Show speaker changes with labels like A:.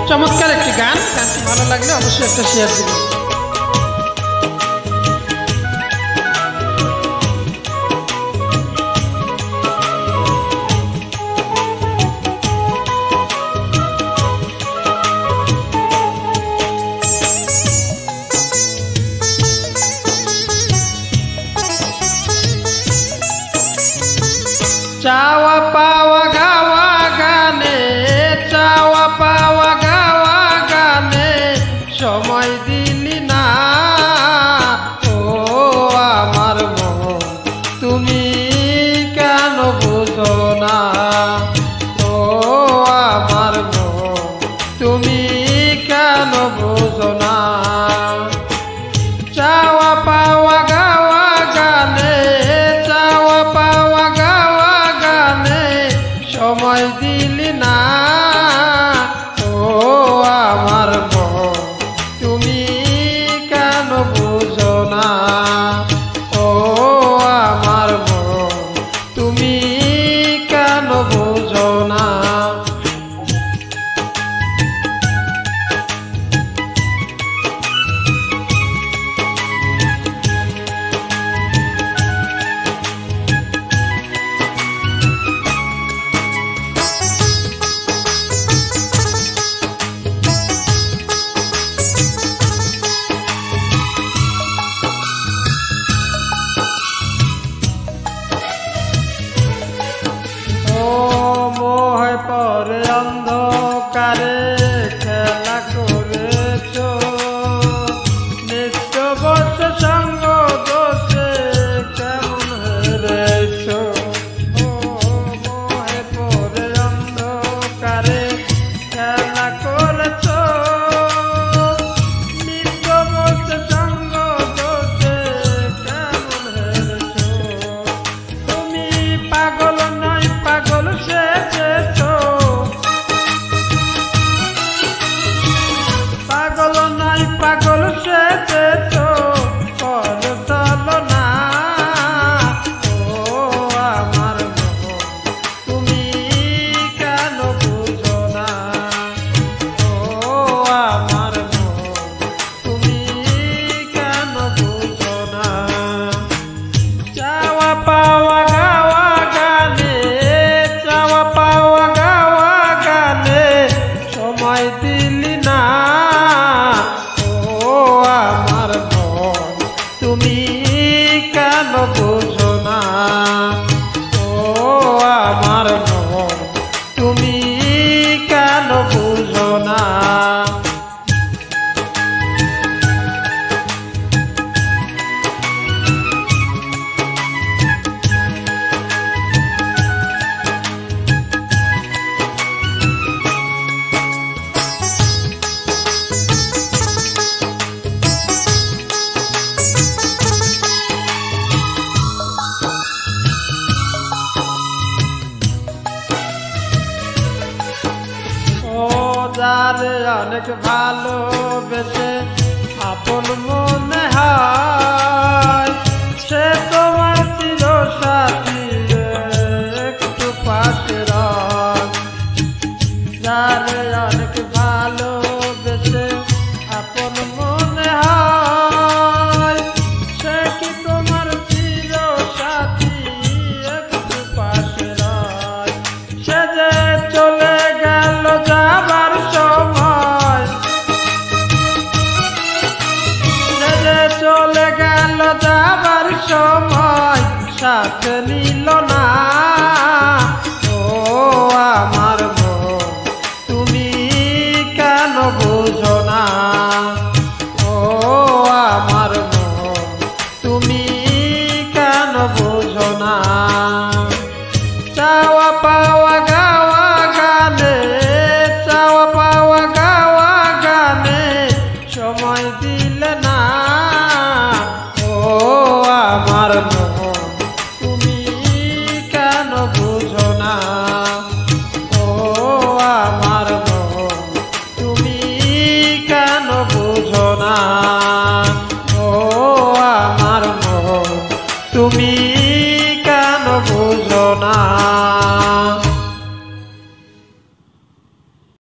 A: চমৎকার একটি গান, গানটি ভালো লাগলে অবশ্যই একটা শেয়ার দিবেন। চাওয়া পাওয়া গাওয়া গানে, চাওয়া পাওয়া গাওয়া গানে সময় দিলি না। ও আমার মন তুমি কেন বুঝো না? ও আমার মন তুমি কেন বুঝো না? চাওয়া পাওয়া গাওয়া গানে, চাওয়া পাওয়া গাওয়া গানে সময় দিলি না। ও আমার মন তুমি কেন বুঝো না? ও আমার মন তুমি কেন বুঝো না? মোহে পরে অন্ধকারে খেলা করেছ, নিত্য বর্ষ সঙ্গ দোষে কেমন হেরেছ। মোহে পরে অন্ধকারে খেলা করেছ, নিত্য বর্ষ সঙ্গ দোষে কেমন হেরেছ। তুমি পাগল নয় পাগল সেজেছ, পাগল নয় পাগল সেজেছ, কর চলনা। ও আমার মন তুমি কেন বুঝো না? ও আমার মন তুমি কেন বুঝো না? চাওয়া পাওয়া গাওয়া গানে, চাওয়া পাওয়া গাওয়া গানে সময় দিলি না। ও আমার মন তুমি কেন বুঝো না? ও আমার মন তুমি কেন বুঝো না? যারে অনেক ভালোবেসে আপন মনে হয়, সে তোমার চির সাথী একটু পাশে রয়। যারে অনেক ভালোবেসে আপন মনে হয়, সে কি তোমার চির সাথী একটু পাশে রয়। সে যে চলে গেল যাবার সময়, সে যে চলে গেল যাবার সময় সাথে নিল না। ও আমার মন তুমি কেন বুঝো না? ও আমার মন তুমি কেন বুঝো না? চাওয়া পাওয়া গাওয়া গানে, চাওয়া পাওয়া গাওয়া গানে সময় দিলে না। ও আমার মন তুমি কেন বুঝো না? ও আমার মন তুমি কেন বুঝো না? ও আমার মন তুমি কেন বুঝো না?